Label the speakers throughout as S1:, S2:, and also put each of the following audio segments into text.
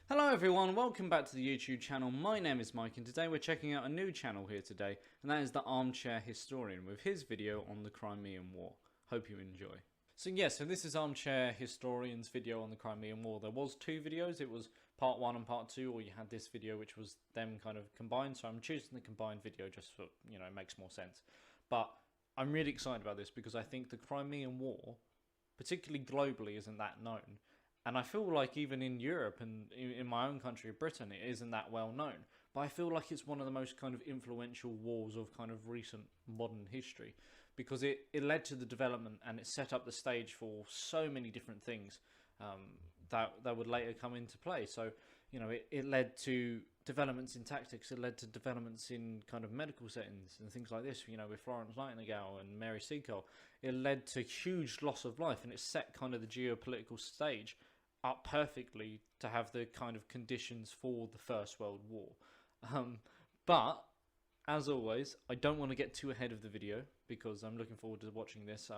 S1: Hello everyone, welcome back to the YouTube channel. My name is Mike and today we're checking out a new channel here today, and that is the Armchair Historian with his video on the Crimean War. Hope you enjoy. So this is Armchair Historian's video on the Crimean War. There was two videos, it was part 1 and part 2, or you had this video which was them kind of combined, so I'm choosing the combined video just for, it makes more sense. But I'm really excited about this because I think the Crimean War, particularly globally, isn't that known. And I feel like even in Europe and in my own country of Britain, it isn't that well known. But I feel like it's one of the most kind of influential wars of kind of recent modern history. Because it led to the development and it set up the stage for so many different things that would later come into play. So, it led to developments in tactics, it led to developments in kind of medical settings and things like this, with Florence Nightingale and Mary Seacole. It led to huge loss of life and it set kind of the geopolitical stage up perfectly to have the kind of conditions for the First World War. But as always, I don't want to get too ahead of the video because I'm looking forward to watching this.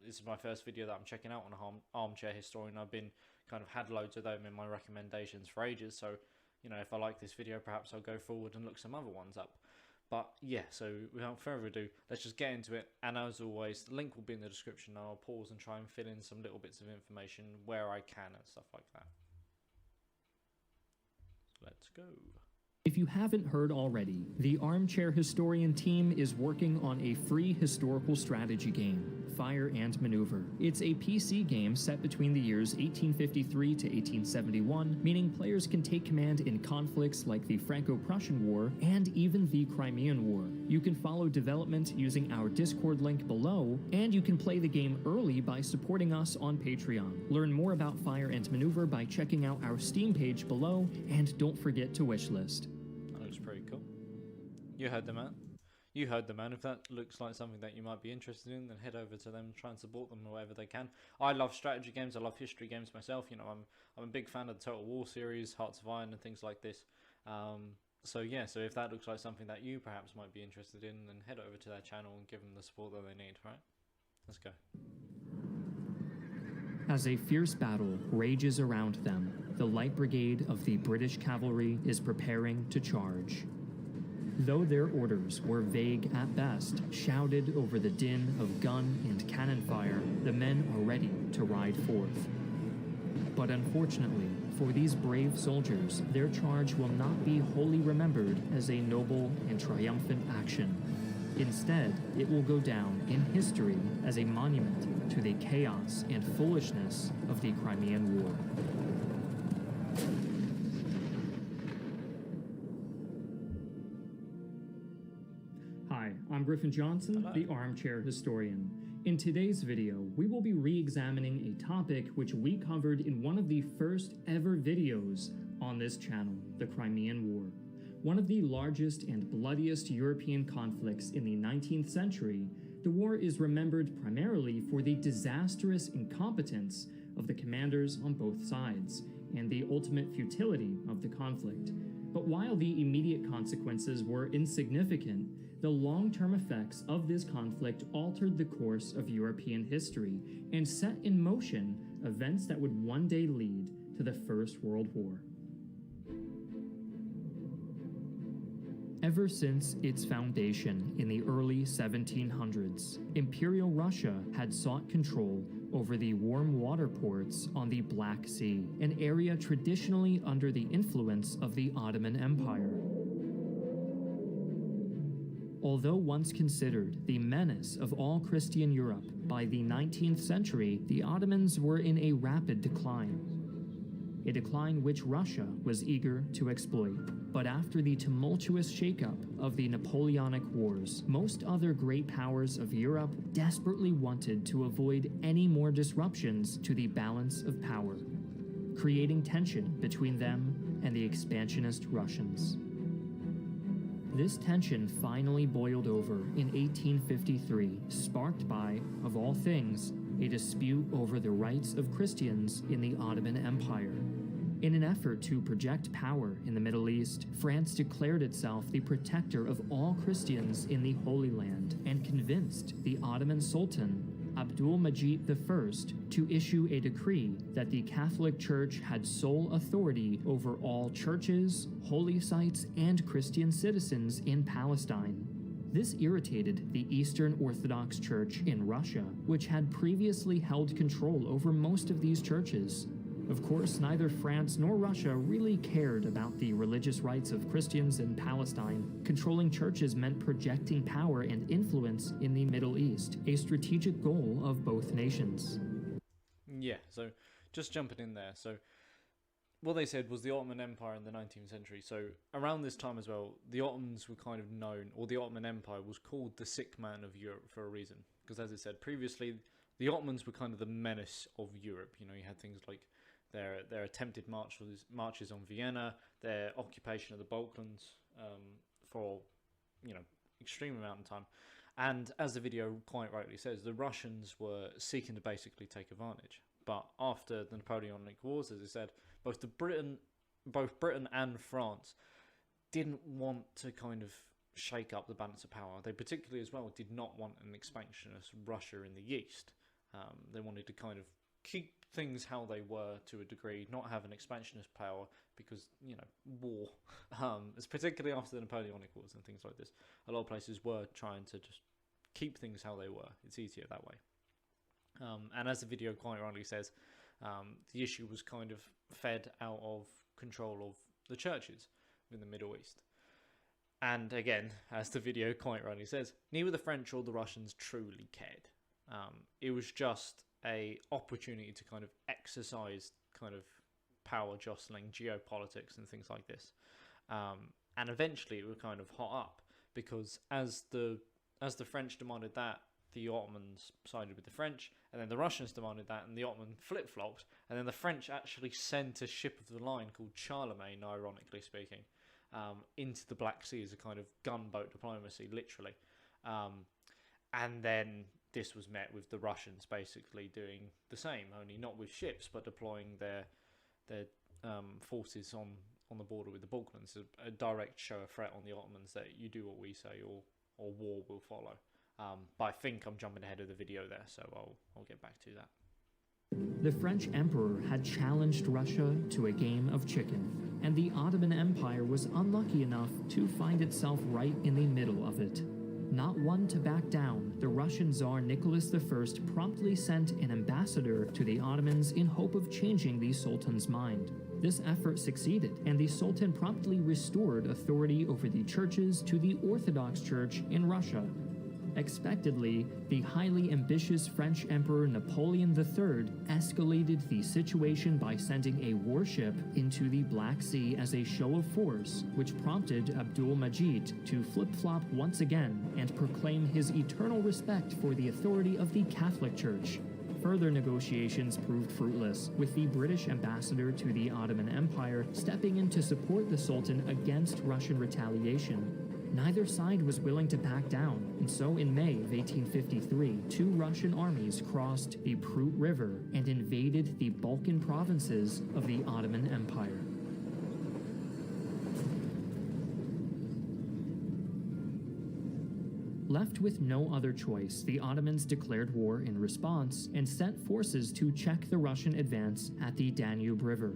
S1: This is my first video that I'm checking out on Armchair Historian. I've been kind of had loads of them in my recommendations for ages, so if I like this video, perhaps I'll go forward and look some other ones up. But yeah, so without further ado, let's just get into it. And as always, the link will be in the description. And I'll pause and try and fill in some little bits of information where I can and stuff like that. So let's go.
S2: If you haven't heard already, the Armchair Historian team is working on a free historical strategy game, Fire and Maneuver. It's a PC game set between the years 1853 to 1871, meaning players can take command in conflicts like the Franco-Prussian War and even the Crimean War. You can follow development using our Discord link below, and you can play the game early by supporting us on Patreon. Learn more about Fire and Maneuver by checking out our Steam page below, and don't forget to wishlist.
S1: Pretty cool. You heard the man. You heard the man. If that looks like something that you might be interested in, then head over to them, try and support them wherever they can. I love strategy games. I love history games myself. I'm a big fan of the Total War series, Hearts of Iron, and things like this. So if that looks like something that you perhaps might be interested in, then head over to their channel and give them the support that they need. Right? Let's go.
S2: As a fierce battle rages around them, the Light Brigade of the British Cavalry is preparing to charge. Though their orders were vague at best, shouted over the din of gun and cannon fire, the men are ready to ride forth. But unfortunately, for these brave soldiers, their charge will not be wholly remembered as a noble and triumphant action. Instead, it will go down in history as a monument to the chaos and foolishness of the Crimean War. Hi, I'm Griffin Johnson, the Armchair Historian. In today's video, we will be re-examining a topic which we covered in one of the first ever videos on this channel, the Crimean War. One of the largest and bloodiest European conflicts in the 19th century, the war is remembered primarily for the disastrous incompetence of the commanders on both sides, and the ultimate futility of the conflict. But while the immediate consequences were insignificant, the long-term effects of this conflict altered the course of European history and set in motion events that would one day lead to the First World War. Ever since its foundation in the early 1700s, Imperial Russia had sought control over the warm water ports on the Black Sea, an area traditionally under the influence of the Ottoman Empire. Although once considered the menace of all Christian Europe, by the 19th century, the Ottomans were in a rapid decline. A decline which Russia was eager to exploit. But after the tumultuous shakeup of the Napoleonic Wars, most other great powers of Europe desperately wanted to avoid any more disruptions to the balance of power, creating tension between them and the expansionist Russians. This tension finally boiled over in 1853, sparked by, of all things, a dispute over the rights of Christians in the Ottoman Empire. In an effort to project power in the Middle East, France declared itself the protector of all Christians in the Holy Land and convinced the Ottoman Sultan Abdul-Majid I to issue a decree that the Catholic Church had sole authority over all churches, holy sites, and Christian citizens in Palestine. This irritated the Eastern Orthodox Church in Russia, which had previously held control over most of these churches. Of course, neither France nor Russia really cared about the religious rights of Christians in Palestine. Controlling churches meant projecting power and influence in the Middle East, a strategic goal of both nations.
S1: Yeah, so just jumping in there. So what they said was the Ottoman Empire in the 19th century. So around this time as well, the Ottomans were kind of known, or the Ottoman Empire was called the sick man of Europe for a reason. Because as I said previously, the Ottomans were kind of the menace of Europe. You know, you had things like their attempted marches on Vienna, their occupation of the Balkans for, you know, extreme amount of time. And as the video quite rightly says, the Russians were seeking to basically take advantage. But after the Napoleonic Wars, as I said, both Britain and France didn't want to kind of shake up the balance of power. They particularly as well did not want an expansionist Russia in the east. They wanted to kind of keep things how they were to a degree, not have an expansionist power because, you know, war. It's particularly after the Napoleonic Wars and things like this. A lot of places were trying to just keep things how they were. It's easier that way. And as the video quite rightly says, the issue was kind of fed out of control of the churches in the Middle East. And again, as the video quite rightly says, neither the French or the Russians truly cared. It was just a opportunity to kind of exercise kind of power jostling, geopolitics and things like this. And eventually it would kind of hot up because as the French demanded that, the Ottomans sided with the French, and then the Russians demanded that, and the Ottoman flip-flopped, and then the French actually sent a ship of the line called Charlemagne, ironically speaking, into the Black Sea as a kind of gunboat diplomacy, literally. And then this was met with the Russians basically doing the same, only not with ships, but deploying their forces on the border with the Balkans, a direct show of threat on the Ottomans that you do what we say or war will follow. But I think I'm jumping ahead of the video there, so I'll get back to that.
S2: The French emperor had challenged Russia to a game of chicken, and the Ottoman Empire was unlucky enough to find itself right in the middle of it. Not one to back down, the Russian Tsar Nicholas I promptly sent an ambassador to the Ottomans in hope of changing the Sultan's mind. This effort succeeded, and the Sultan promptly restored authority over the churches to the Orthodox Church in Russia. Expectedly, the highly ambitious French Emperor Napoleon III escalated the situation by sending a warship into the Black Sea as a show of force, which prompted Abdul-Majid to flip-flop once again and proclaim his eternal respect for the authority of the Catholic Church. Further negotiations proved fruitless, with the British ambassador to the Ottoman Empire stepping in to support the Sultan against Russian retaliation. Neither side was willing to back down, and so in May of 1853, two Russian armies crossed the Prut River and invaded the Balkan provinces of the Ottoman Empire. Left with no other choice, the Ottomans declared war in response and sent forces to check the Russian advance at the Danube River.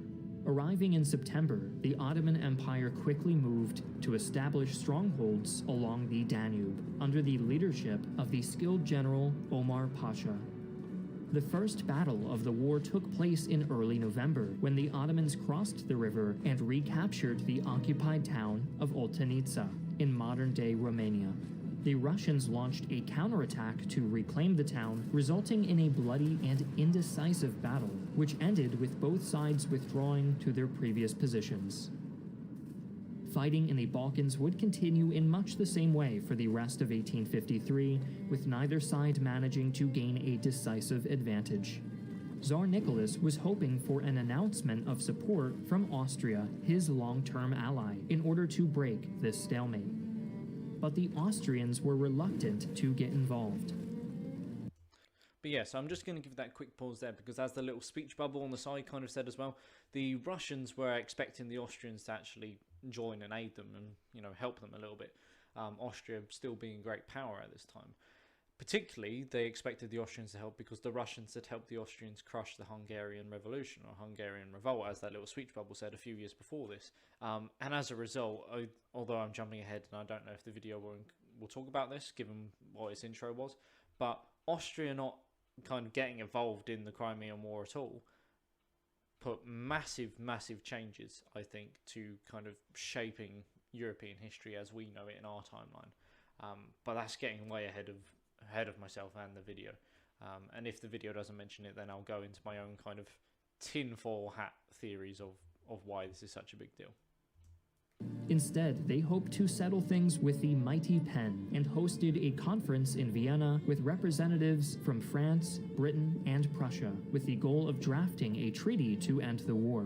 S2: Arriving in September, the Ottoman Empire quickly moved to establish strongholds along the Danube under the leadership of the skilled general Omar Pasha. The first battle of the war took place in early November when the Ottomans crossed the river and recaptured the occupied town of Oltenitsa in modern-day Romania. The Russians launched a counterattack to reclaim the town, resulting in a bloody and indecisive battle, which ended with both sides withdrawing to their previous positions. Fighting in the Balkans would continue in much the same way for the rest of 1853, with neither side managing to gain a decisive advantage. Tsar Nicholas was hoping for an announcement of support from Austria, his long-term ally, in order to break this stalemate. But the Austrians were reluctant to get involved.
S1: But yeah, so I'm just going to give that quick pause there because as the little speech bubble on the side kind of said as well, the Russians were expecting the Austrians to actually join and aid them and, you know, help them a little bit. Austria still being a great power at this time. Particularly, they expected the Austrians to help because the Russians had helped the Austrians crush the Hungarian Revolution, or Hungarian Revolt, as that little speech bubble said a few years before this. And as a result, although I'm jumping ahead and I don't know if the video will talk about this, given what its intro was, but Austria not kind of getting involved in the Crimean War at all put massive changes, I think, to kind of shaping European history as we know it in our timeline. But that's getting way ahead of myself and the video. And if the video doesn't mention it, then I'll go into my own kind of tinfoil hat theories of why this is such a big deal.
S2: Instead, they hoped to settle things with the mighty pen and hosted a conference in Vienna with representatives from France, Britain, and Prussia, with the goal of drafting a treaty to end the war.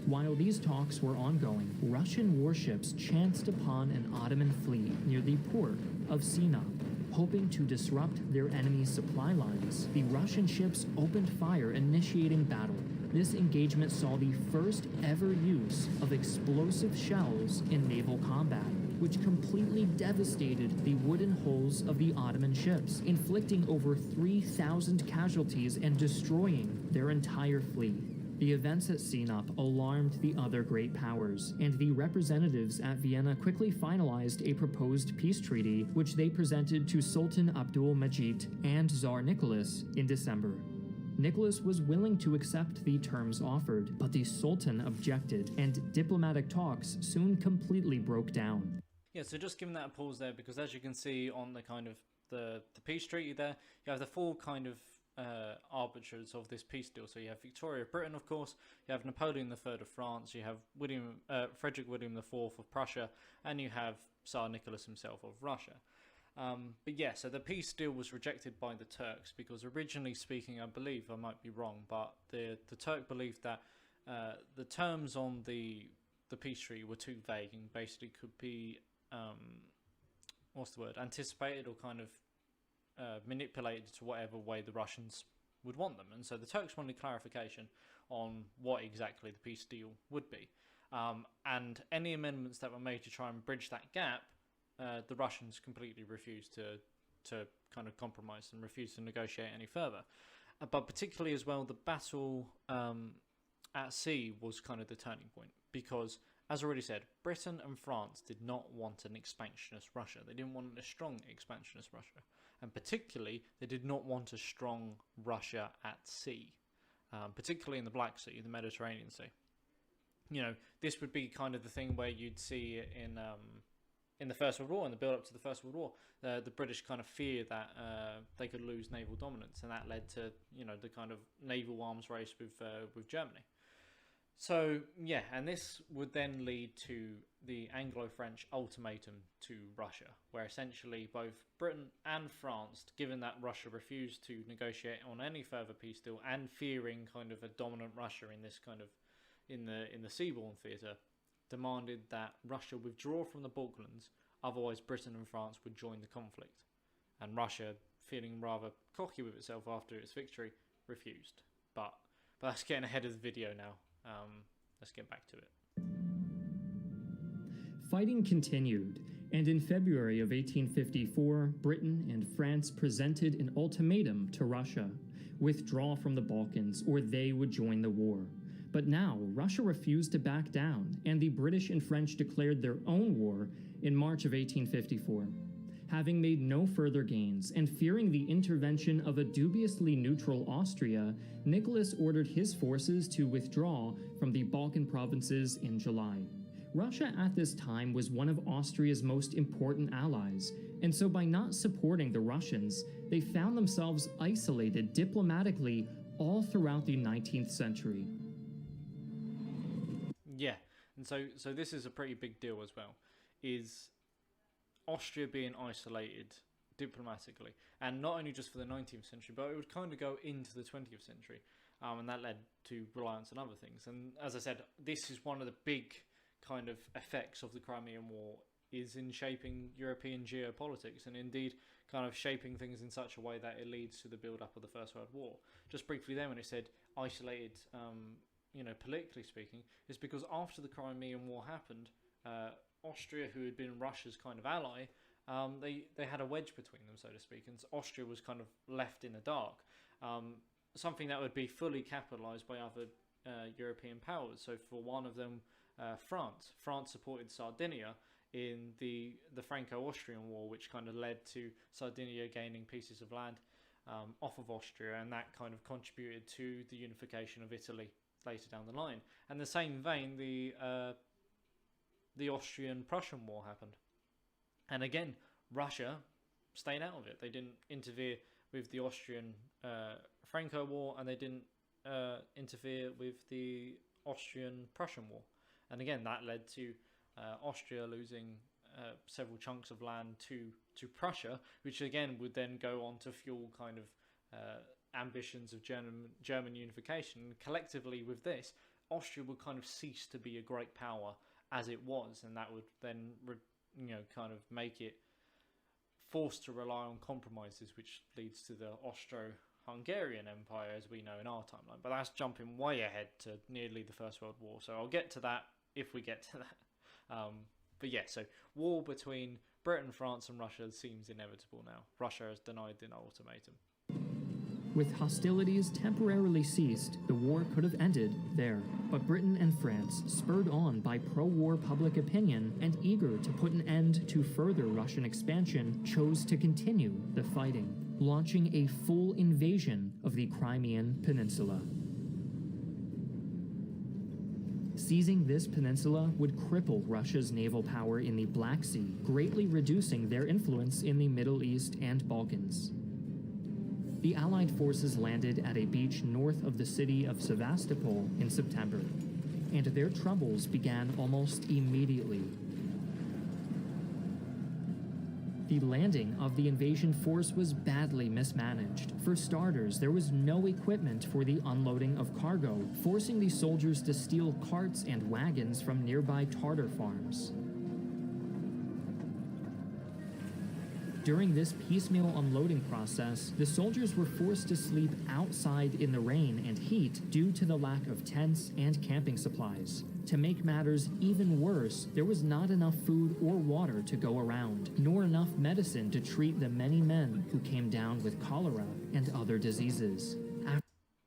S2: While these talks were ongoing, Russian warships chanced upon an Ottoman fleet near the port of Sinop. Hoping to disrupt their enemy's supply lines, the Russian ships opened fire, initiating battle. This engagement saw the first ever use of explosive shells in naval combat, which completely devastated the wooden hulls of the Ottoman ships, inflicting over 3,000 casualties and destroying their entire fleet. The events at Sinop alarmed the other great powers, and the representatives at Vienna quickly finalized a proposed peace treaty, which they presented to Sultan Abdul Majid and Tsar Nicholas in December. Nicholas was willing to accept the terms offered, but the Sultan objected, and diplomatic talks soon completely broke down.
S1: Yeah, so just giving that a pause there, because as you can see on the kind of the peace treaty there, you have the full kind of arbiters of this peace deal. So you have Victoria of Britain, of course, you have Napoleon III of France, you have Frederick William IV of Prussia, and you have Tsar Nicholas himself of Russia. But yeah, so the peace deal was rejected by the Turks because, originally speaking, I believe, I might be wrong, but the Turk believed that the terms on the peace treaty were too vague and basically could be anticipated or kind of manipulated to whatever way the Russians would want them. And so the Turks wanted clarification on what exactly the peace deal would be. And any amendments that were made to try and bridge that gap, the Russians completely refused to kind of compromise and refused to negotiate any further. But particularly as well, the battle at sea was kind of the turning point, because, as already said, Britain and France did not want an expansionist Russia. They didn't want a strong expansionist Russia. And particularly, they did not want a strong Russia at sea, particularly in the Black Sea, the Mediterranean Sea. You know, this would be kind of the thing where you'd see in the First World War, in the build-up to the First World War, the British kind of fear that they could lose naval dominance, and that led to, you know, the kind of naval arms race with Germany. So, yeah, and this would then lead to the Anglo-French ultimatum to Russia, where essentially both Britain and France, given that Russia refused to negotiate on any further peace deal and fearing kind of a dominant Russia in this kind of in the seaborne theatre, demanded that Russia withdraw from the Balkans, otherwise Britain and France would join the conflict. And Russia, feeling rather cocky with itself after its victory, refused. But that's getting ahead of the video now. Let's get back to it.
S2: Fighting continued, and in February of 1854, Britain and France presented an ultimatum to Russia: withdraw from the Balkans or they would join the war. But now, Russia refused to back down, and the British and French declared their own war in March of 1854. Having made no further gains, and fearing the intervention of a dubiously neutral Austria, Nicholas ordered his forces to withdraw from the Balkan provinces in July. Russia at this time was one of Austria's most important allies, and so by not supporting the Russians, they found themselves isolated diplomatically all throughout the 19th century.
S1: Yeah, and so this is a pretty big deal as well, is Austria being isolated diplomatically, and not only just for the 19th century, but it would kind of go into the 20th century, and that led to reliance on other things. And as I said, this is one of the big kind of effects of the Crimean War, is in shaping European geopolitics, and indeed kind of shaping things in such a way that it leads to the build-up of the First World War. Just briefly then, when it said isolated, politically speaking, is because after the Crimean War happened, Austria, who had been Russia's kind of ally, they had a wedge between them, so to speak, and Austria was kind of left in the dark. Something that would be fully capitalized by other European powers. So for one of them, France supported Sardinia in the Franco-Austrian War, which kind of led to Sardinia gaining pieces of land off of Austria, and that kind of contributed to the unification of Italy later down the line. And the same vein, the Austrian-Prussian War happened, and again Russia stayed out of it. They didn't interfere with the Austrian Franco War, and they didn't interfere with the Austrian-Prussian War. And again, that led to Austria losing several chunks of land to Prussia, which again would then go on to fuel kind of ambitions of German unification. And collectively with this, Austria would kind of cease to be a great power as it was, and that would then kind of make it forced to rely on compromises, which leads to the Austro-Hungarian Empire as we know in our timeline. But that's jumping way ahead to nearly the First World War, so I'll get to that if we get to that. But yeah, so war between Britain, France and Russia seems inevitable now. Russia has denied the ultimatum.
S2: With hostilities temporarily ceased, the war could have ended there. But Britain and France, spurred on by pro-war public opinion and eager to put an end to further Russian expansion, chose to continue the fighting, launching a full invasion of the Crimean Peninsula. Seizing this peninsula would cripple Russia's naval power in the Black Sea, greatly reducing their influence in the Middle East and Balkans. The Allied forces landed at a beach north of the city of Sevastopol in September, and their troubles began almost immediately. The landing of the invasion force was badly mismanaged. For starters, there was no equipment for the unloading of cargo, forcing the soldiers to steal carts and wagons from nearby Tartar farms. During this piecemeal unloading process, the soldiers were forced to sleep outside in the rain and heat due to the lack of tents and camping supplies. To make matters even worse, there was not enough food or water to go around, nor enough medicine to treat the many men who came down with cholera and other diseases.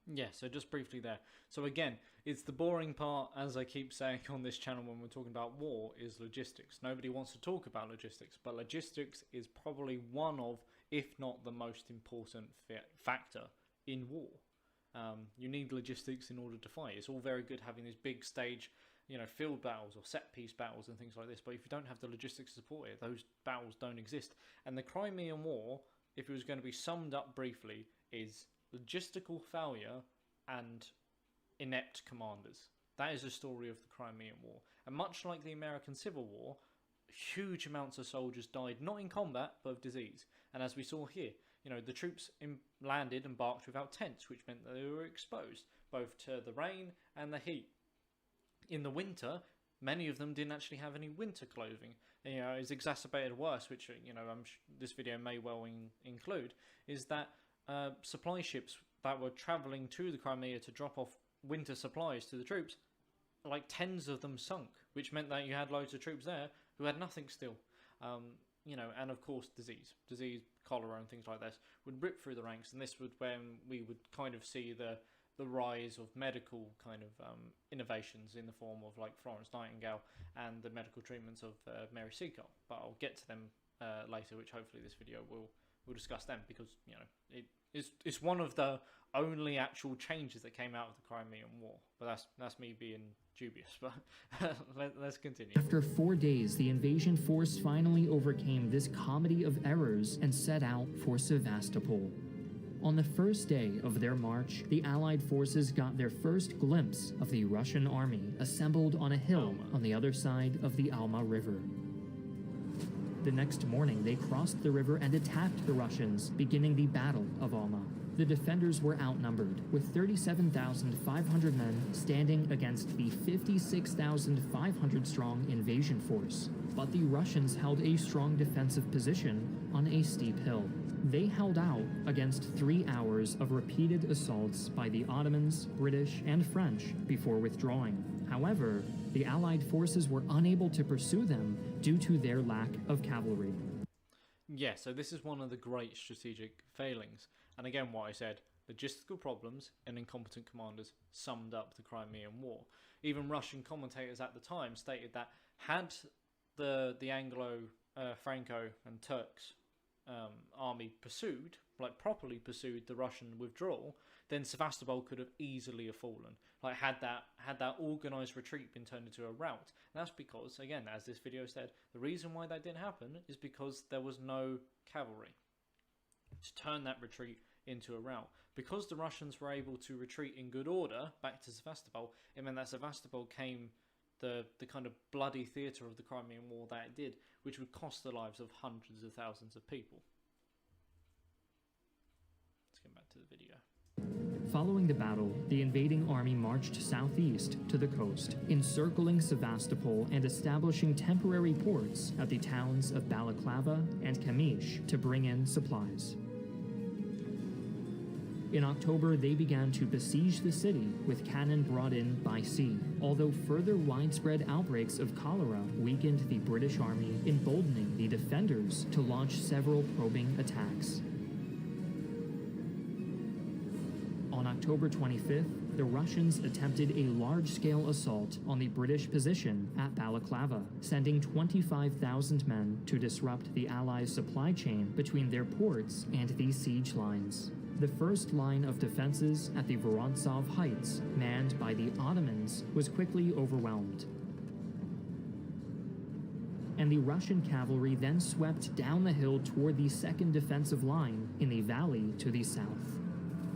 S1: Yeah, so just briefly there. So again, it's the boring part, as I keep saying on this channel when we're talking about war, is logistics. Nobody wants to talk about logistics, but logistics is probably one of, if not the most important factor in war. You need logistics in order to fight. It's all very good having these big stage, field battles or set piece battles and things like this, but if you don't have the logistics to support it, those battles don't exist. And the Crimean War, if it was going to be summed up briefly, is logistical failure and inept commanders. That is the story of the Crimean War. And much like the American Civil War, huge amounts of soldiers died, not in combat, but of disease. And as we saw here, the troops landed and embarked without tents, which meant that they were exposed, both to the rain and the heat. In the winter, many of them didn't actually have any winter clothing. It's exacerbated worse, which, this video may well include, is that supply ships that were travelling to the Crimea to drop off winter supplies to the troops, like tens of them sunk, which meant that you had loads of troops there who had nothing still. And of course disease, cholera and things like this would rip through the ranks, and this would when we would kind of see the rise of medical kind of innovations in the form of like Florence Nightingale and the medical treatments of Mary Seacole. But I'll get to them later, which hopefully this video will discuss them, because it's one of the only actual changes that came out of the Crimean War. But that's me being dubious, but let's continue.
S2: After 4 days, the invasion force finally overcame this comedy of errors and set out for Sevastopol. On the first day of their march, the Allied forces got their first glimpse of the Russian army assembled on a hill on the other side of the Alma River. The next morning, they crossed the river and attacked the Russians, beginning the Battle of Alma. The defenders were outnumbered, with 37,500 men standing against the 56,500-strong invasion force. But the Russians held a strong defensive position on a steep hill. They held out against 3 hours of repeated assaults by the Ottomans, British, and French before withdrawing. However, the Allied forces were unable to pursue them due to their lack of cavalry.
S1: Yeah, so this is one of the great strategic failings. And again, what I said, logistical problems and incompetent commanders summed up the Crimean War. Even Russian commentators at the time stated that had the Anglo, Franco and Turks army pursued, like properly pursued the Russian withdrawal, then Sevastopol could have easily have fallen. Like had that organised retreat been turned into a rout. And that's because, again, as this video said, the reason why that didn't happen is because there was no cavalry to turn that retreat into a rout. Because the Russians were able to retreat in good order back to Sevastopol, it meant that Sevastopol came the kind of bloody theatre of the Crimean War that it did, which would cost the lives of hundreds of thousands of people. Let's get back to the video.
S2: Following the battle, the invading army marched southeast to the coast, encircling Sevastopol and establishing temporary ports at the towns of Balaclava and Kamish to bring in supplies. In October, they began to besiege the city with cannon brought in by sea, although further widespread outbreaks of cholera weakened the British army, emboldening the defenders to launch several probing attacks. On October 25th, the Russians attempted a large-scale assault on the British position at Balaclava, sending 25,000 men to disrupt the Allies' supply chain between their ports and these siege lines. The first line of defenses at the Vorontsov Heights, manned by the Ottomans, was quickly overwhelmed. And the Russian cavalry then swept down the hill toward the second defensive line in the valley to the south.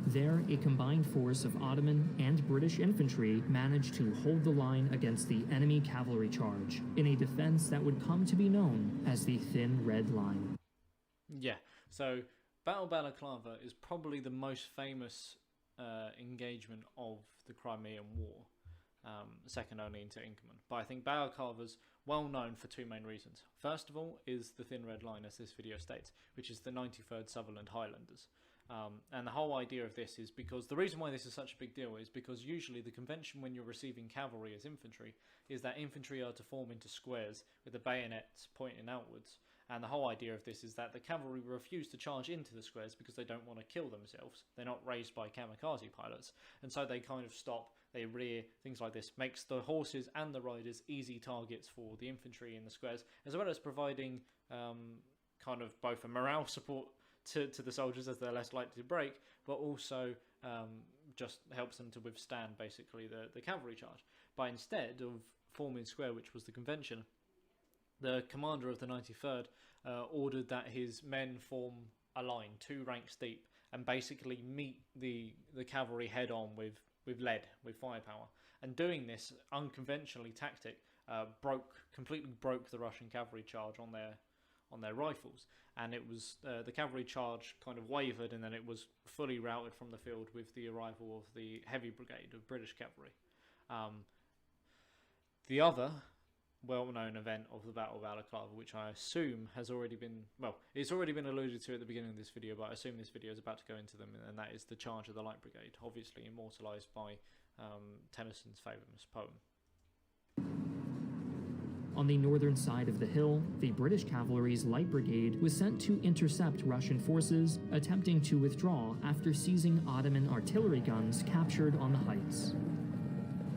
S2: There, a combined force of Ottoman and British infantry managed to hold the line against the enemy cavalry charge, in a defense that would come to be known as the Thin Red Line.
S1: Yeah, so Battle Balaclava is probably the most famous engagement of the Crimean War, second only to Inkman. But I think Balaclava's well known for two main reasons. First of all is the Thin Red Line, as this video states, which is the 93rd Sutherland Highlanders. And the whole idea of this is because the reason why this is such a big deal is because usually the convention when you're receiving cavalry as infantry is that infantry are to form into squares with the bayonets pointing outwards. And the whole idea of this is that the cavalry refuse to charge into the squares because they don't want to kill themselves. They're not raised by kamikaze pilots. And so they kind of stop, they rear, things like this. Makes the horses and the riders easy targets for the infantry in the squares, as well as providing kind of both a morale support to the soldiers as they're less likely to break, but also just helps them to withstand basically the cavalry charge. But instead of forming square, which was the convention, the commander of the 93rd ordered that his men form a line 2 ranks deep and basically meet the cavalry head on with lead, with firepower. And doing this unconventionally tactic completely broke the Russian cavalry charge on their rifles, and it was the cavalry charge kind of wavered, and then it was fully routed from the field with the arrival of the heavy brigade of British cavalry. The other well-known event of the Battle of Balaclava, which I assume has already been, well, it's already been alluded to at the beginning of this video, but I assume this video is about to go into them, and that is the charge of the Light Brigade, obviously immortalised by Tennyson's famous poem.
S2: On the northern side of the hill, the British cavalry's Light Brigade was sent to intercept Russian forces attempting to withdraw after seizing Ottoman artillery guns captured on the heights.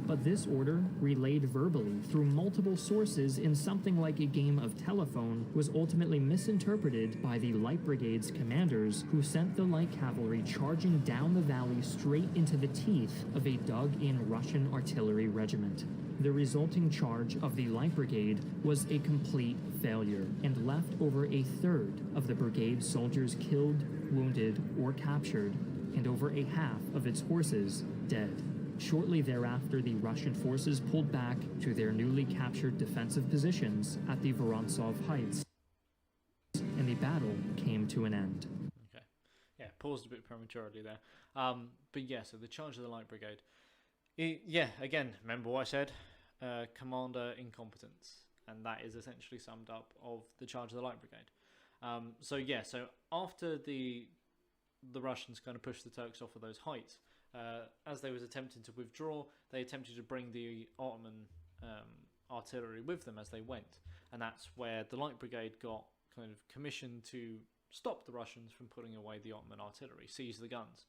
S2: But this order, relayed verbally through multiple sources in something like a game of telephone, was ultimately misinterpreted by the Light Brigade's commanders, who sent the light cavalry charging down the valley straight into the teeth of a dug-in Russian artillery regiment. The resulting charge of the Light Brigade was a complete failure and left over a third of the brigade's soldiers killed, wounded, or captured, and over a half of its horses dead. Shortly thereafter, the Russian forces pulled back to their newly captured defensive positions at the Vorontsov Heights, and the battle came to an end.
S1: Okay, yeah, paused a bit prematurely there. But yeah, so the charge of the Light Brigade. Yeah, again, remember what I said? Commander incompetence, and that is essentially summed up of the charge of the Light Brigade. So yeah, so after the Russians kind of pushed the Turks off of those heights, as they was attempting to withdraw, they attempted to bring the Ottoman artillery with them as they went, and that's where the Light Brigade got kind of commissioned to stop the Russians from putting away the Ottoman artillery, seize the guns.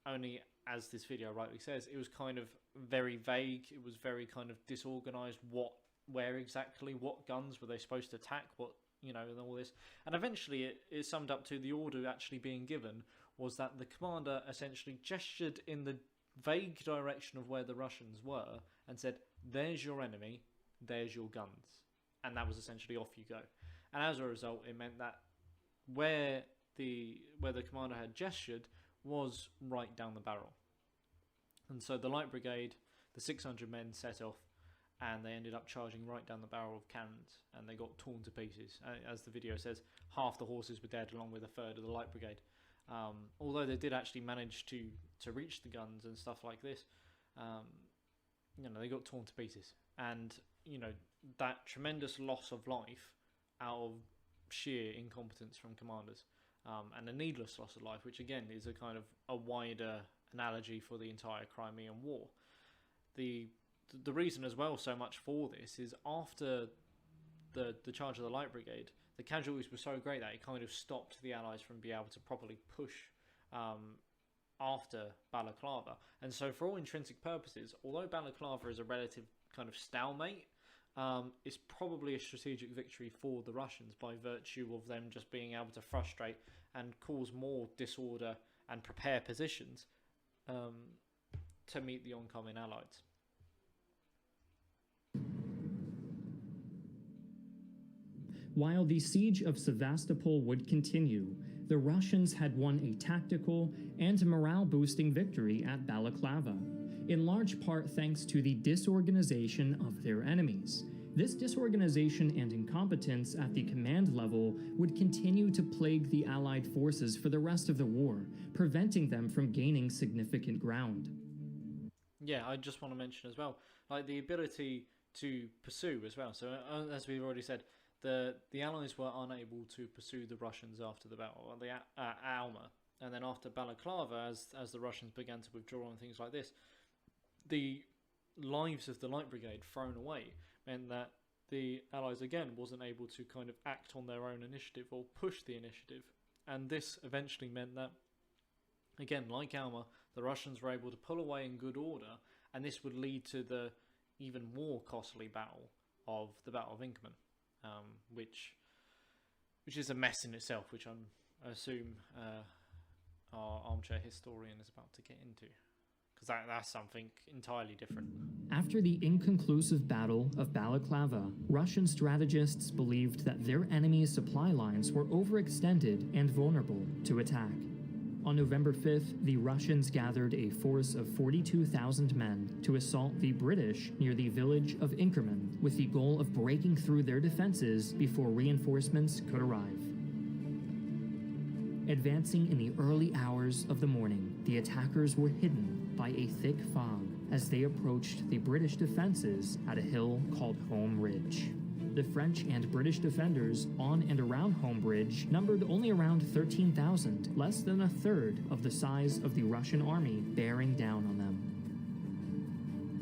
S1: Only, as this video rightly says, it was kind of very vague. It was very kind of disorganized. Where exactly, what guns were they supposed to attack? What, and all this. And eventually, it summed up to the order actually being given was that the commander essentially gestured in the vague direction of where the Russians were and said, "There's your enemy. There's your guns." And that was essentially off you go. And as a result, it meant that where the commander had gestured was right down the barrel. And so the Light Brigade, the 600 men set off, and they ended up charging right down the barrel of cannons, and they got torn to pieces. As the video says, half the horses were dead, along with a third of the Light Brigade. Although they did actually manage to reach the guns and stuff like this, they got torn to pieces. And, that tremendous loss of life out of sheer incompetence from commanders, and a needless loss of life, which again is a kind of a wider analogy for the entire Crimean War. The reason as well so much for this is after the charge of the Light Brigade, the casualties were so great that it kind of stopped the Allies from being able to properly push after Balaclava. And so for all intrinsic purposes, although Balaclava is a relative kind of stalemate, it's probably a strategic victory for the Russians by virtue of them just being able to frustrate and cause more disorder and prepare positions to meet the oncoming Allies.
S2: While the siege of Sevastopol would continue, the Russians had won a tactical and morale-boosting victory at Balaclava, in large part thanks to the disorganization of their enemies. This disorganization and incompetence at the command level would continue to plague the Allied forces for the rest of the war, preventing them from gaining significant ground.
S1: Yeah, I just want to mention as well, like the ability to pursue as well. So as we've already said, the Allies were unable to pursue the Russians after the battle, Alma, and then after Balaclava, as the Russians began to withdraw and things like this, the lives of the Light Brigade thrown away meant that the Allies again wasn't able to kind of act on their own initiative or push the initiative, and this eventually meant that, again, like Alma, the Russians were able to pull away in good order, and this would lead to the even more costly battle of the Battle of Inkman. Which is a mess in itself, which I assume our Armchair Historian is about to get into, because that's something entirely different.
S2: After the inconclusive Battle of Balaclava, Russian strategists believed that their enemy's supply lines were overextended and vulnerable to attack. On November 5th, the Russians gathered a force of 42,000 men to assault the British near the village of Inkman, with the goal of breaking through their defenses before reinforcements could arrive. Advancing in the early hours of the morning, the attackers were hidden by a thick fog as they approached the British defenses at a hill called Home Ridge. The French and British defenders on and around Home Ridge numbered only around 13,000, less than a third of the size of the Russian army bearing down on them.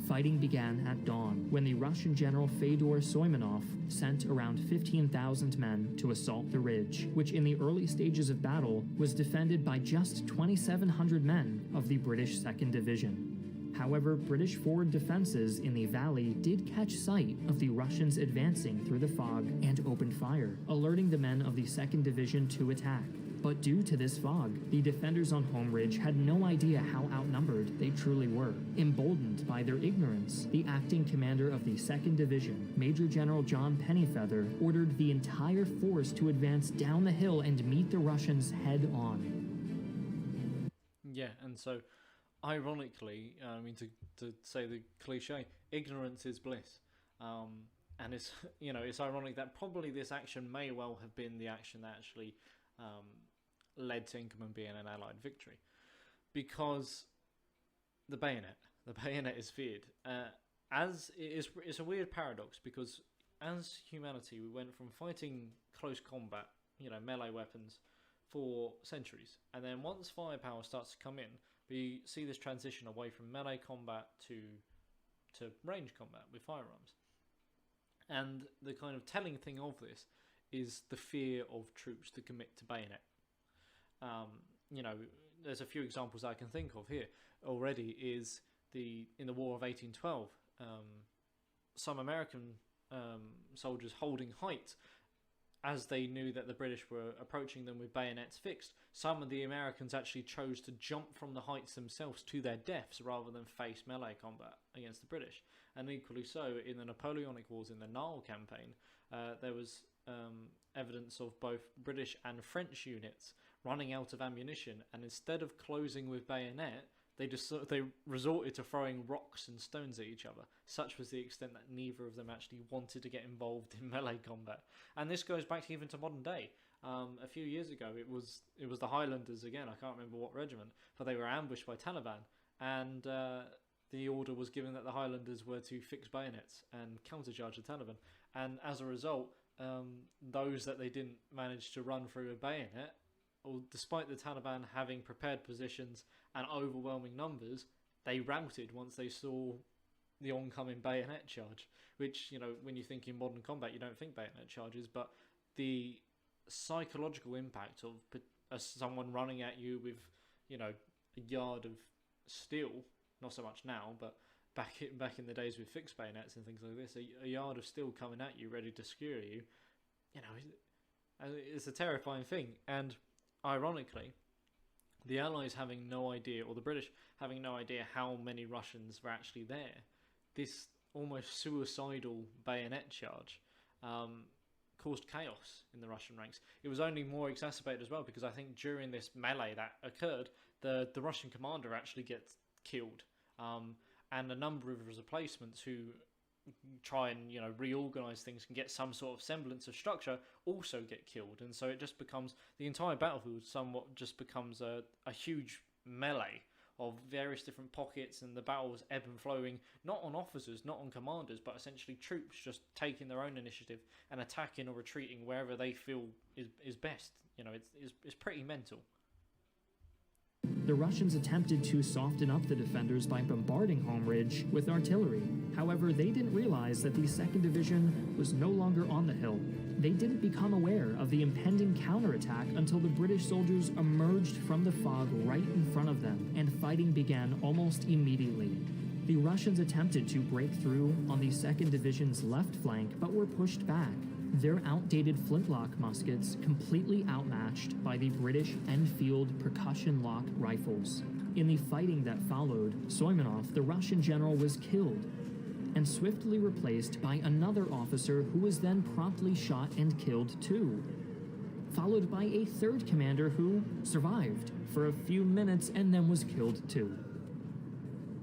S2: Fighting began at dawn when the Russian general Fyodor Soimenov sent around 15,000 men to assault the ridge, which in the early stages of battle was defended by just 2,700 men of the British 2nd Division. However, British forward defenses in the valley did catch sight of the Russians advancing through the fog and opened fire, alerting the men of the 2nd Division to attack. But due to this fog, the defenders on Home Ridge had no idea how outnumbered they truly were. Emboldened by their ignorance, the acting commander of the 2nd Division, Major General John Pennyfeather, ordered the entire force to advance down the hill and meet the Russians head-on.
S1: Yeah, and so ironically, to say the cliche, ignorance is bliss, and it's it's ironic that probably this action may well have been the action that actually led to Inkman being an Allied victory, because the bayonet is feared. As it's a weird paradox, because as humanity we went from fighting close combat, melee weapons, for centuries, and then once firepower starts to come in, we see this transition away from melee combat to range combat with firearms. And the kind of telling thing of this is the fear of troops to commit to bayonet. You know, there's a few examples I can think of here already. Is in the War of 1812, some American soldiers holding height, as they knew that the British were approaching them with bayonets fixed. Some of the Americans actually chose to jump from the heights themselves to their deaths rather than face melee combat against the British. And equally so, in the Napoleonic Wars, in the Nile campaign, there was evidence of both British and French units running out of ammunition, and instead of closing with bayonet, they resorted to throwing rocks and stones at each other. Such was the extent that neither of them actually wanted to get involved in melee combat. And this goes back even to modern day. A few years ago, it was the Highlanders again. I can't remember what regiment, but they were ambushed by Taliban, and the order was given that the Highlanders were to fix bayonets and countercharge the Taliban. And as a result, those that they didn't manage to run through a bayonet, or despite the Taliban having prepared positions and overwhelming numbers, they routed once they saw the oncoming bayonet charge. Which, you know, when you think in modern combat, you don't think bayonet charges, but the psychological impact of someone running at you with, you know, a yard of steel, not so much now, but back in the days with fixed bayonets and things like this, a yard of steel coming at you, ready to skewer you, you know, it's a terrifying thing. And ironically, the Allies having no idea, or the British having no idea how many Russians were actually there, this almost suicidal bayonet charge caused chaos in the Russian ranks. It was only more exacerbated as well because I think during this melee that occurred, the Russian commander actually gets killed, and a number of his replacements who try and, you know, reorganize things and get some sort of semblance of structure also get killed. And so it just becomes, the entire battlefield somewhat just becomes a huge melee of various different pockets, and the battles ebb and flowing, not on officers, not on commanders, but essentially troops just taking their own initiative and attacking or retreating wherever they feel is best. You know, it's pretty mental.
S2: The Russians attempted to soften up the defenders by bombarding Home Ridge with artillery. However, they didn't realize that the 2nd Division was no longer on the hill. They didn't become aware of the impending counterattack until the British soldiers emerged from the fog right in front of them, and fighting began almost immediately. The Russians attempted to break through on the 2nd Division's left flank, but were pushed back. Their outdated flintlock muskets completely outmatched by the British Enfield percussion-lock rifles. In the fighting that followed, Soimonov, the Russian general, was killed and swiftly replaced by another officer who was then promptly shot and killed too, followed by a third commander who survived for a few minutes and then was killed too.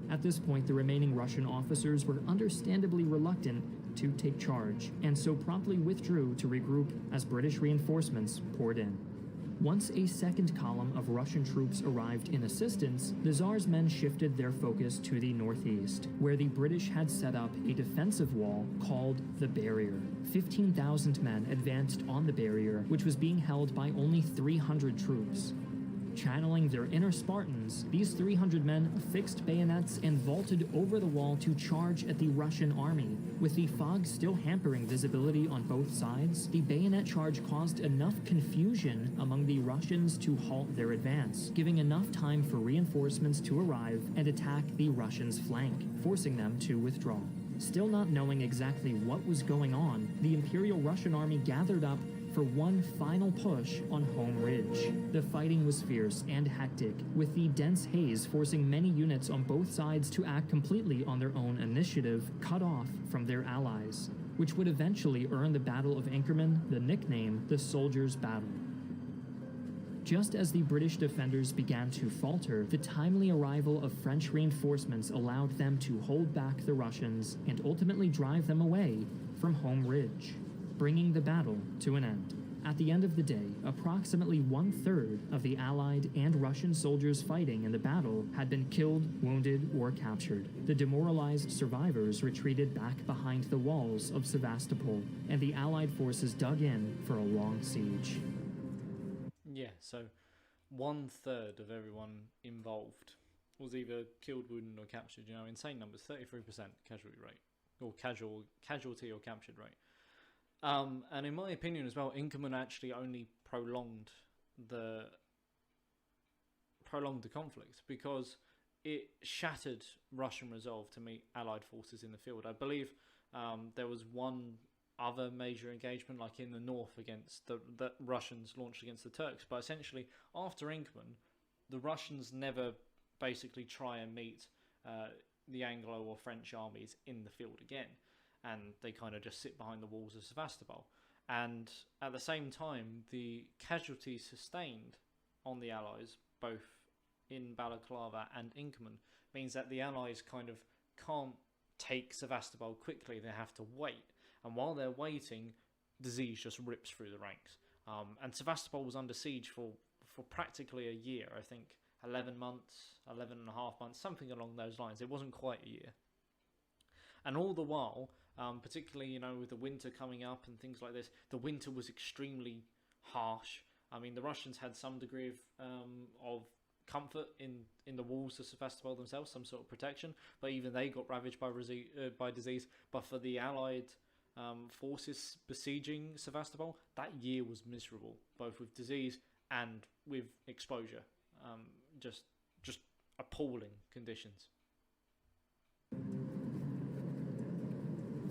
S2: At this point, the remaining Russian officers were understandably reluctant to take charge, and so promptly withdrew to regroup as British reinforcements poured in. Once a second column of Russian troops arrived in assistance, the Tsar's men shifted their focus to the northeast, where the British had set up a defensive wall called the Barrier. 15,000 men advanced on the barrier, which was being held by only 300 troops. Channeling their inner Spartans, these 300 men affixed bayonets and vaulted over the wall to charge at the Russian army. With the fog still hampering visibility on both sides, the bayonet charge caused enough confusion among the Russians to halt their advance, giving enough time for reinforcements to arrive and attack the Russians' flank, forcing them to withdraw. Still not knowing exactly what was going on, the Imperial Russian army gathered up for one final push on Home Ridge. The fighting was fierce and hectic, with the dense haze forcing many units on both sides to act completely on their own initiative, cut off from their allies, which would eventually earn the Battle of Inkman the nickname the Soldiers' Battle. Just as the British defenders began to falter, the timely arrival of French reinforcements allowed them to hold back the Russians and ultimately drive them away from Home Ridge, bringing the battle to an end. At the end of the day, approximately 1/3 of the Allied and Russian soldiers fighting in the battle had been killed, wounded, or captured. The demoralized survivors retreated back behind the walls of Sevastopol, and the Allied forces dug in for a long siege.
S1: Yeah, so 1/3 of everyone involved was either killed, wounded, or captured. You know, insane numbers, 33% casualty rate, or casualty or captured rate. And in my opinion as well, Inkman actually only prolonged the conflict, because it shattered Russian resolve to meet Allied forces in the field. I believe there was one other major engagement, like in the north, against the Russians launched against the Turks. But essentially, after Inkman, the Russians never basically try and meet the Anglo or French armies in the field again, and they kind of just sit behind the walls of Sevastopol. And at the same time, the casualties sustained on the Allies, both in Balaclava and Inkman, means that the Allies kind of can't take Sevastopol quickly. They have to wait, and while they're waiting, disease just rips through the ranks. And Sevastopol was under siege for practically a year. I think 11 months, 11 and a half months, something along those lines. It wasn't quite a year. And all the while, particularly, you know, with the winter coming up and things like this, the winter was extremely harsh. I mean, the Russians had some degree of comfort in the walls of Sevastopol themselves, some sort of protection, but even they got ravaged by disease. But for the Allied forces besieging Sevastopol, that year was miserable, both with disease and with exposure. Just appalling conditions.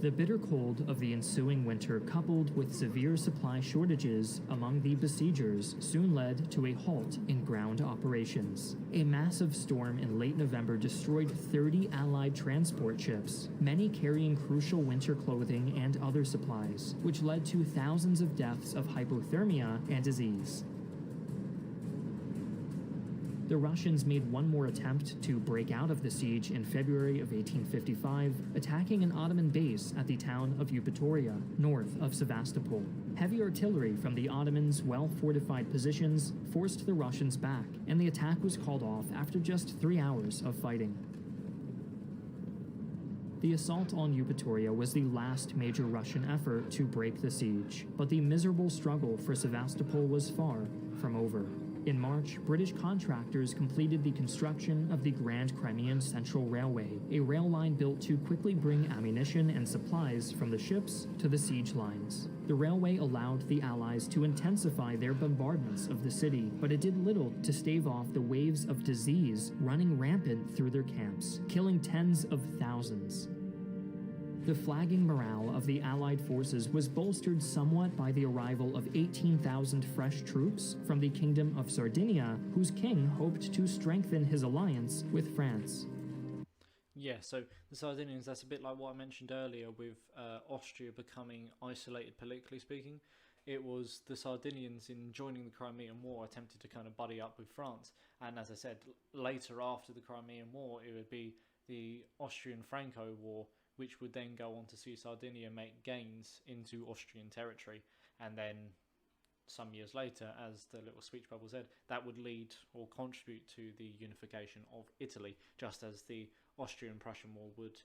S2: The bitter cold of the ensuing winter, coupled with severe supply shortages among the besiegers, soon led to a halt in ground operations. A massive storm in late November destroyed 30 Allied transport ships, many carrying crucial winter clothing and other supplies, which led to thousands of deaths of hypothermia and disease. The Russians made one more attempt to break out of the siege in February of 1855, attacking an Ottoman base at the town of Eupatoria, north of Sevastopol. Heavy artillery from the Ottomans' well-fortified positions forced the Russians back, and the attack was called off after just 3 hours of fighting. The assault on Eupatoria was the last major Russian effort to break the siege, but the miserable struggle for Sevastopol was far from over. In March, British contractors completed the construction of the Grand Crimean Central Railway, a rail line built to quickly bring ammunition and supplies from the ships to the siege lines. The railway allowed the Allies to intensify their bombardments of the city, but it did little to stave off the waves of disease running rampant through their camps, killing tens of thousands. The flagging morale of the Allied forces was bolstered somewhat by the arrival of 18,000 fresh troops from the Kingdom of Sardinia, whose king hoped to strengthen his alliance with France.
S1: Yeah, so the Sardinians, that's a bit like what I mentioned earlier with Austria becoming isolated politically speaking. It was the Sardinians, in joining the Crimean War, attempted to kind of buddy up with France. And as I said, later after the Crimean War, it would be the Austrian-Franco War, which would then go on to see Sardinia make gains into Austrian territory. And then some years later, as the little speech bubble said, that would lead or contribute to the unification of Italy, just as the Austrian-Prussian War would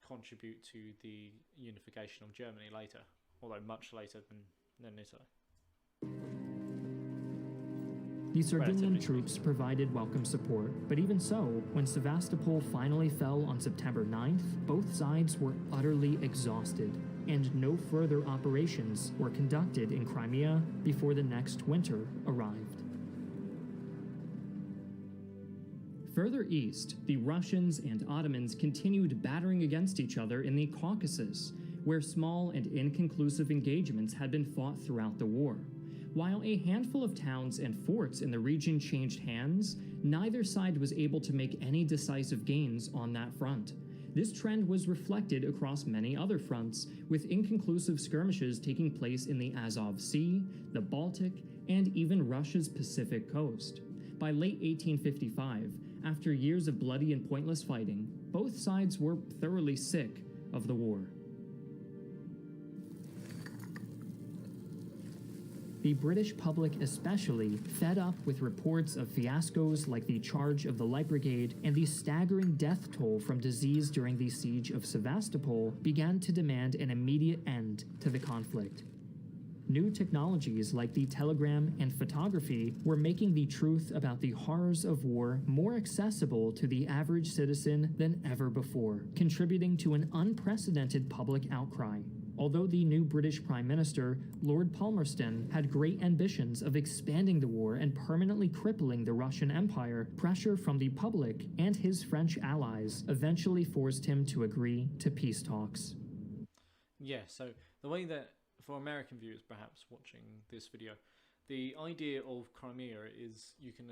S1: contribute to the unification of Germany later, although much later than Italy.
S2: The Sardinian troops provided welcome support, but even so, when Sevastopol finally fell on September 9th, both sides were utterly exhausted, and no further operations were conducted in Crimea before the next winter arrived. Further east, the Russians and Ottomans continued battering against each other in the Caucasus, where small and inconclusive engagements had been fought throughout the war. While a handful of towns and forts in the region changed hands, neither side was able to make any decisive gains on that front. This trend was reflected across many other fronts, with inconclusive skirmishes taking place in the Azov Sea, the Baltic, and even Russia's Pacific coast. By late 1855, after years of bloody and pointless fighting, both sides were thoroughly sick of the war. The British public especially, fed up with reports of fiascos like the charge of the Light Brigade and the staggering death toll from disease during the siege of Sevastopol, began to demand an immediate end to the conflict. New technologies like the telegram and photography were making the truth about the horrors of war more accessible to the average citizen than ever before, contributing to an unprecedented public outcry. Although the new British Prime Minister, Lord Palmerston, had great ambitions of expanding the war and permanently crippling the Russian Empire, pressure from the public and his French allies eventually forced him to agree to peace talks.
S1: Yeah, so the way that, for American viewers perhaps watching this video, the idea of Crimea is you can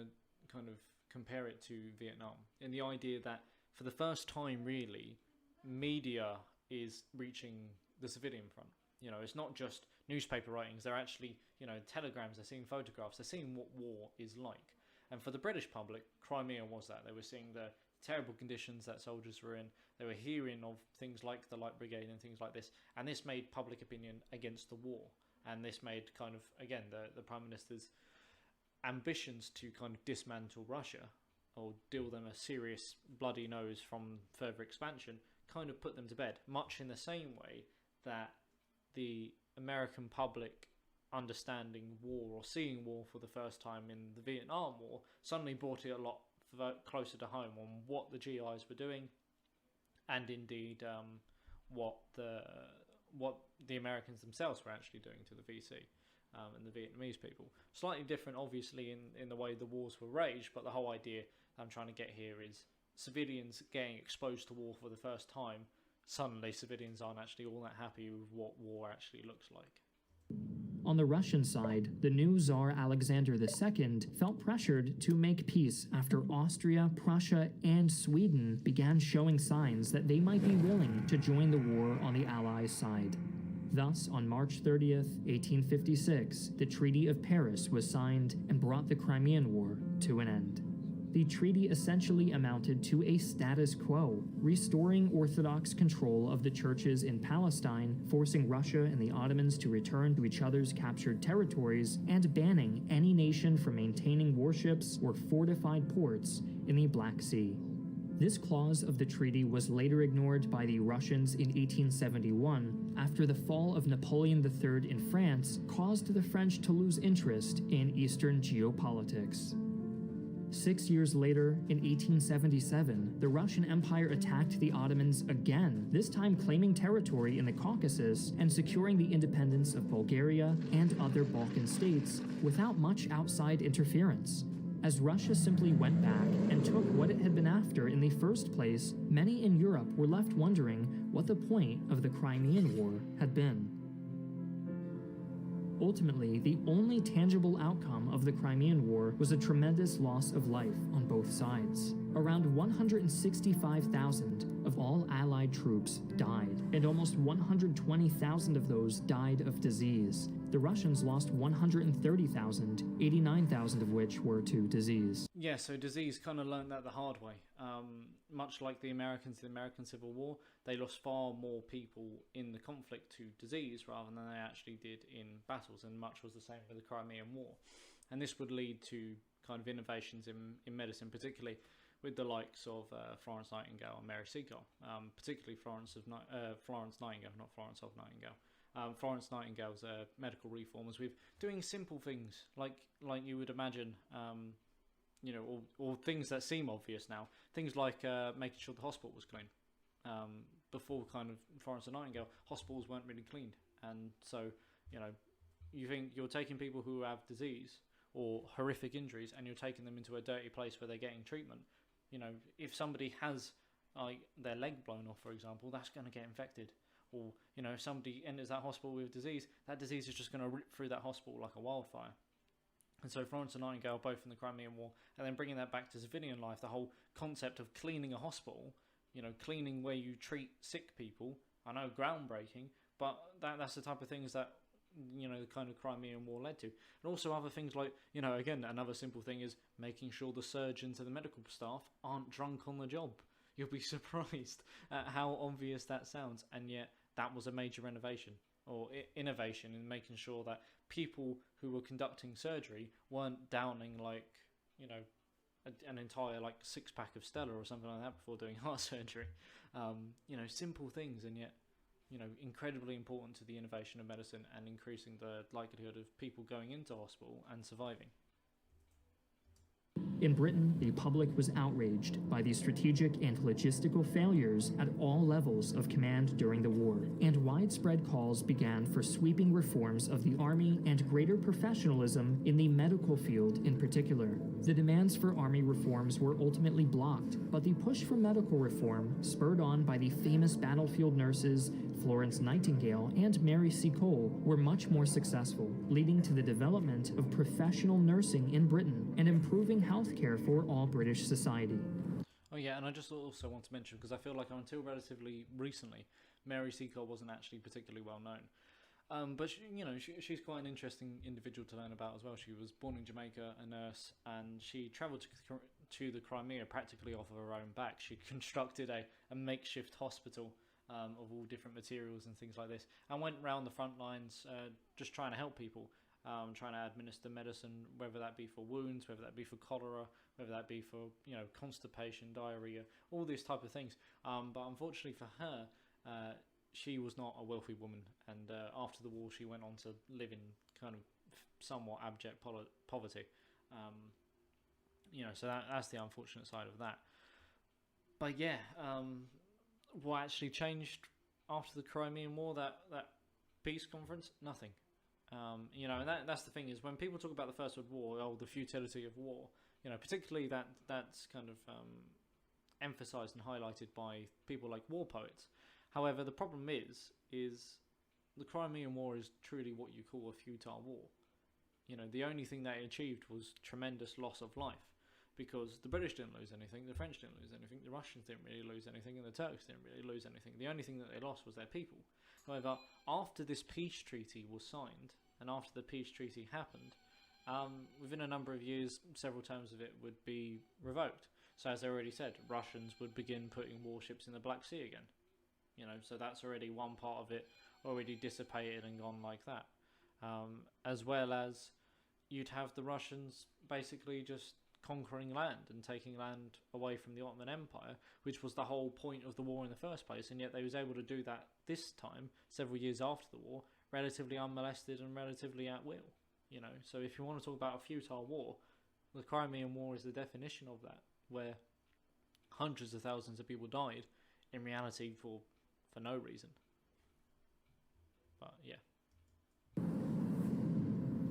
S1: kind of compare it to Vietnam, in the idea that for the first time really, media is reaching the civilian front. You know, it's not just newspaper writings, they're actually, you know, telegrams, they're seeing photographs, they're seeing what war is like. And for the British public, Crimea was that. They were seeing the terrible conditions that soldiers were in, they were hearing of things like the Light Brigade and things like this, and this made public opinion against the war. And this made kind of, again, the Prime Minister's ambitions to kind of dismantle Russia or deal them a serious bloody nose from further expansion kind of put them to bed, much in the same way that the American public understanding war or seeing war for the first time in the Vietnam War suddenly brought it a lot closer to home on what the GIs were doing, and indeed what the Americans themselves were actually doing to the VC and the Vietnamese people. Slightly different, obviously, in the way the wars were waged, but the whole idea I'm trying to get here is civilians getting exposed to war for the first time. Suddenly, civilians aren't actually all that happy with what war actually looks like.
S2: On the Russian side, the new Tsar Alexander II felt pressured to make peace after Austria, Prussia, and Sweden began showing signs that they might be willing to join the war on the Allies' side. Thus, on March 30th, 1856, the Treaty of Paris was signed and brought the Crimean War to an end. The treaty essentially amounted to a status quo, restoring Orthodox control of the churches in Palestine, forcing Russia and the Ottomans to return to each other's captured territories, and banning any nation from maintaining warships or fortified ports in the Black Sea. This clause of the treaty was later ignored by the Russians in 1871 after the fall of Napoleon III in France caused the French to lose interest in Eastern geopolitics. 6 years later, in 1877, the Russian Empire attacked the Ottomans again, this time claiming territory in the Caucasus and securing the independence of Bulgaria and other Balkan states without much outside interference. As Russia simply went back and took what it had been after in the first place, many in Europe were left wondering what the point of the Crimean War had been. Ultimately, the only tangible outcome of the Crimean War was a tremendous loss of life on both sides. Around 165,000 of all Allied troops died, and almost 120,000 of those died of disease. The Russians lost 130,000, 89,000 of which were to disease.
S1: Yeah, so disease kind of learned that the hard way. Much like the Americans in the American Civil War, they lost far more people in the conflict to disease rather than they actually did in battles, and much was the same with the Crimean War. And this would lead to kind of innovations in medicine, particularly with the likes of Florence Nightingale and Mary Seacole, particularly Florence Nightingale, not Florence of Nightingale. Florence Nightingale's medical reformers with doing simple things like you would imagine, you know, or things that seem obvious now. Things like making sure the hospital was clean. Before kind of Florence and Nightingale, hospitals weren't really cleaned, and so you know, you think you're taking people who have disease or horrific injuries, and you're taking them into a dirty place where they're getting treatment. You know, if somebody has like their leg blown off, for example, that's going to get infected. Or, you know, if somebody enters that hospital with disease, that disease is just going to rip through that hospital like a wildfire. And so Florence and Nightingale, both in the Crimean War, and then bringing that back to civilian life, the whole concept of cleaning a hospital, you know, cleaning where you treat sick people, I know, groundbreaking, but that's the type of things that, you know, the kind of Crimean War led to. And also other things like, you know, again, another simple thing is making sure the surgeons and the medical staff aren't drunk on the job. You'll be surprised at how obvious that sounds, and yet that was a major renovation or innovation in making sure that people who were conducting surgery weren't downing like, you know, an entire like 6-pack of Stella or something like that before doing heart surgery. You know, simple things, and yet, you know, incredibly important to the innovation of medicine and increasing the likelihood of people going into hospital and surviving.
S2: In Britain, the public was outraged by the strategic and logistical failures at all levels of command during the war, and widespread calls began for sweeping reforms of the army and greater professionalism in the medical field in particular. The demands for army reforms were ultimately blocked, but the push for medical reform, spurred on by the famous battlefield nurses Florence Nightingale and Mary Seacole, were much more successful, leading to the development of professional nursing in Britain and improving healthcare for all British society.
S1: Oh yeah, and I just also want to mention, because I feel like until relatively recently, Mary Seacole wasn't actually particularly well known. But she's quite an interesting individual to learn about as well. She was born in Jamaica, a nurse, and she travelled to the Crimea practically off of her own back. She constructed a makeshift hospital of all different materials and things like this, and went round the front lines just trying to help people, trying to administer medicine, whether that be for wounds, whether that be for cholera, whether that be for constipation, diarrhea, all these type of things. But unfortunately for her, she was not a wealthy woman, and after the war she went on to live in kind of somewhat abject poverty. So that's the unfortunate side of that. But yeah, what actually changed after the Crimean War, that peace conference? Nothing. And that's the thing, is when people talk about the First World War, the futility of war, particularly that's kind of emphasized and highlighted by people like war poets. However, the problem is the Crimean War is truly what you call a futile war. The only thing they achieved was tremendous loss of life, because the British didn't lose anything, the French didn't lose anything, the Russians didn't really lose anything, and the Turks didn't really lose anything. The only thing that they lost was their people. However, after this peace treaty was signed, and after the peace treaty happened, within a number of years, several terms of it would be revoked. So as I already said, Russians would begin putting warships in the Black Sea again. So that's already one part of it already dissipated and gone like that. As well as you'd have the Russians basically just conquering land and taking land away from the Ottoman Empire, which was the whole point of the war in the first place, and yet they was able to do that this time, several years after the war, relatively unmolested and relatively at will. So if you want to talk about a futile war, the Crimean War is the definition of that, where hundreds of thousands of people died, in reality for no reason. But yeah.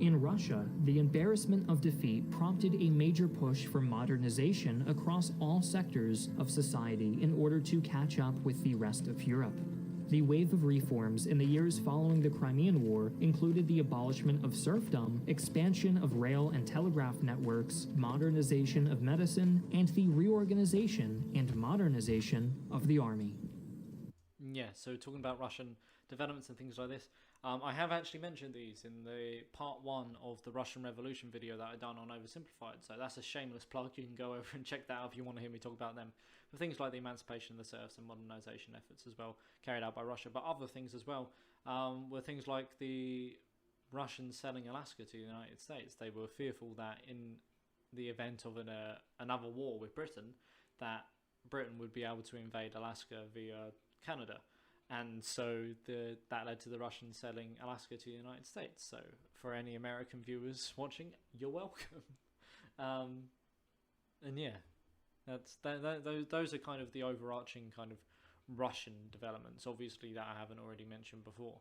S2: In Russia, the embarrassment of defeat prompted a major push for modernization across all sectors of society in order to catch up with the rest of Europe. The wave of reforms in the years following the Crimean War included the abolishment of serfdom, expansion of rail and telegraph networks, modernization of medicine, and the reorganization and modernization of the army.
S1: Yeah, so talking about Russian developments and things like this, I have actually mentioned these in the part 1 of the Russian Revolution video that I done on Oversimplified, so that's a shameless plug. You can go over and check that out if you want to hear me talk about them. For things like the emancipation of the serfs and modernization efforts as well, carried out by Russia, but other things as well were things like the Russians selling Alaska to the United States. They were fearful that in the event of another war with Britain, that Britain would be able to invade Alaska via Canada. And so that led to the Russians selling Alaska to the United States. So for any American viewers watching, you're welcome. And yeah, those are kind of the overarching kind of Russian developments, obviously, that I haven't already mentioned before.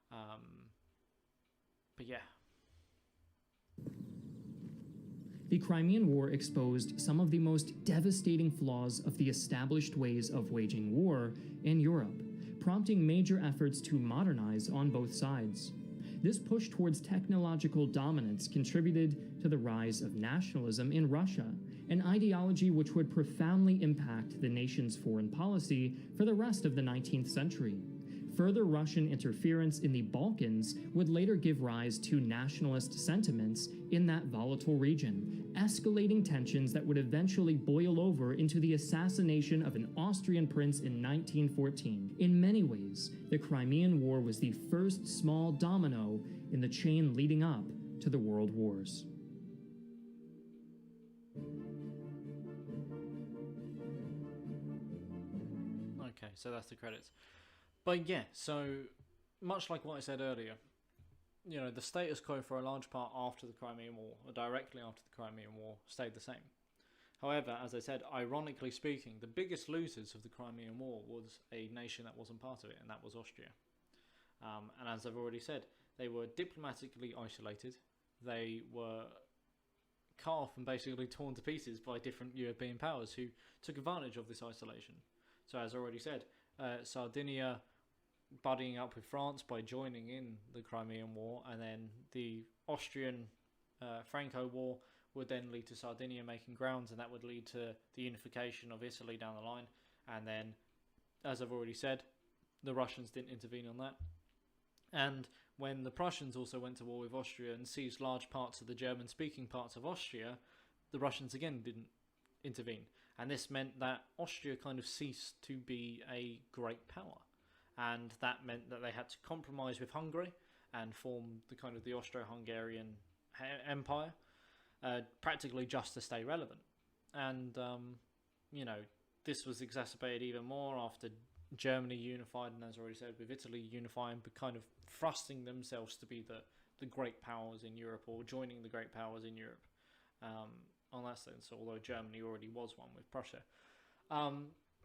S1: But yeah.
S2: The Crimean War exposed some of the most devastating flaws of the established ways of waging war in Europe, prompting major efforts to modernize on both sides. This push towards technological dominance contributed to the rise of nationalism in Russia, an ideology which would profoundly impact the nation's foreign policy for the rest of the 19th century. Further Russian interference in the Balkans would later give rise to nationalist sentiments in that volatile region, escalating tensions that would eventually boil over into the assassination of an Austrian prince in 1914. In many ways, the Crimean War was the first small domino in the chain leading up to the World Wars.
S1: Okay, so that's the credits. But yeah, so much like what I said earlier, the status quo for a large part after the Crimean War, or directly after the Crimean War, stayed the same. However, as I said, ironically speaking, the biggest losers of the Crimean War was a nation that wasn't part of it, and that was Austria. And as I've already said, they were diplomatically isolated. They were cut off and basically torn to pieces by different European powers who took advantage of this isolation. So as I already said, Sardinia buddying up with France by joining in the Crimean War, and then the Austrian Franco War would then lead to Sardinia making grounds, and that would lead to the unification of Italy down the line. And then, as I've already said, the Russians didn't intervene on that. And when the Prussians also went to war with Austria and seized large parts of the German-speaking parts of Austria, the Russians again didn't intervene. And this meant that Austria kind of ceased to be a great power. And that meant that they had to compromise with Hungary and form the kind of the Austro-Hungarian Empire, practically just to stay relevant. And, you know, this was exacerbated even more after Germany unified, and as I already said, with Italy unifying, but kind of thrusting themselves to be the great powers in Europe, or joining the great powers in Europe. On that sense, although Germany already was one with Prussia.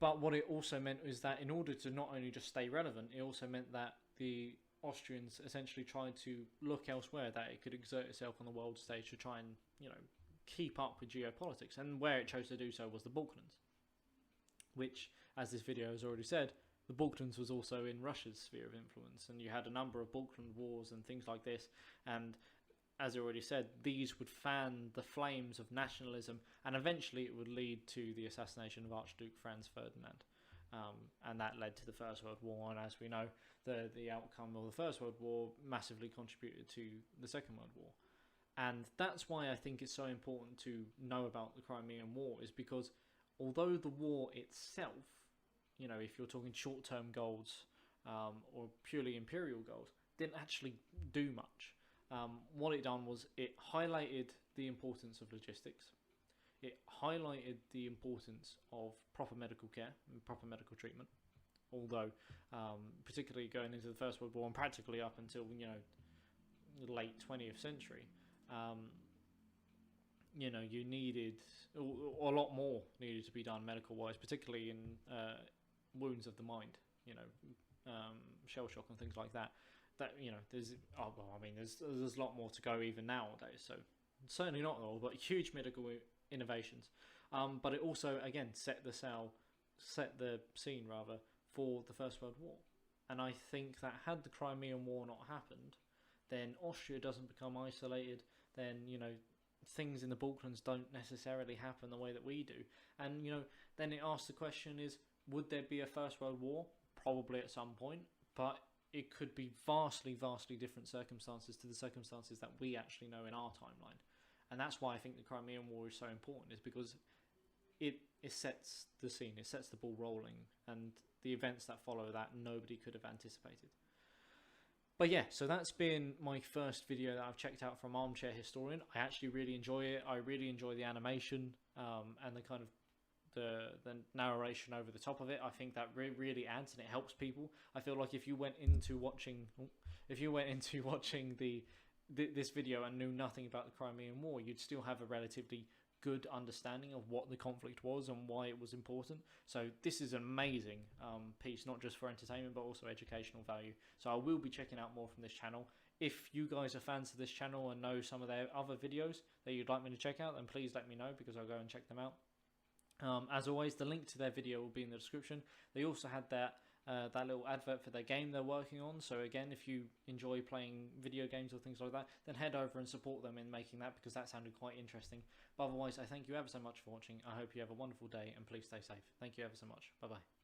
S1: But what it also meant is that in order to not only just stay relevant, it also meant that the Austrians essentially tried to look elsewhere, that it could exert itself on the world stage to try and, you know, keep up with geopolitics. And where it chose to do so was the Balkans, which, as this video has already said, the Balkans was also in Russia's sphere of influence, and you had a number of Balkan wars and things like this, and as I already said, these would fan the flames of nationalism, and eventually it would lead to the assassination of Archduke Franz Ferdinand, and that led to the First World War. And as we know, the outcome of the First World War massively contributed to the Second World War. And that's why I think it's so important to know about the Crimean War, is because although the war itself, you know, if you're talking short-term goals or purely imperial goals, didn't actually do much. What it done was it highlighted the importance of logistics. It highlighted the importance of proper medical care and proper medical treatment. Although, particularly going into the First World War and practically up until, you know, the late 20th century, you know, you needed, or a lot more needed to be done medical-wise, particularly in wounds of the mind, you know, shell shock and things like that. That, you know, there's a lot more to go even nowadays. So certainly not all, but huge medical innovations. But it also again set the scene for the First World War. And I think that had the Crimean War not happened, then Austria doesn't become isolated. Then, you know, things in the Balkans don't necessarily happen the way that we do. And, you know, then it asks the question is, would there be a First World War? Probably at some point, but it could be vastly, vastly different circumstances to the circumstances that we actually know in our timeline. And that's why I think the Crimean War is so important, is because it sets the scene, it sets the ball rolling, and the events that follow that nobody could have anticipated. But yeah, so that's been my first video that I've checked out from Armchair Historian. I actually really enjoy it. I really enjoy the animation and the kind of the narration over the top of it. I think that really adds, and it helps people. I feel like if you went into watching this video and knew nothing about the Crimean War, you'd still have a relatively good understanding of what the conflict was and why it was important. So this is an amazing piece, not just for entertainment but also educational value. So I will be checking out more from this channel. If you guys are fans of this channel and know some of their other videos that you'd like me to check out, then please let me know, because I'll go and check them out. As always, the link to their video will be in the description. They also had that little advert for their game they're working on. So again, if you enjoy playing video games or things like that, then head over and support them in making that, because that sounded quite interesting. But otherwise, I thank you ever so much for watching. I hope you have a wonderful day, and please stay safe. Thank you ever so much. Bye bye.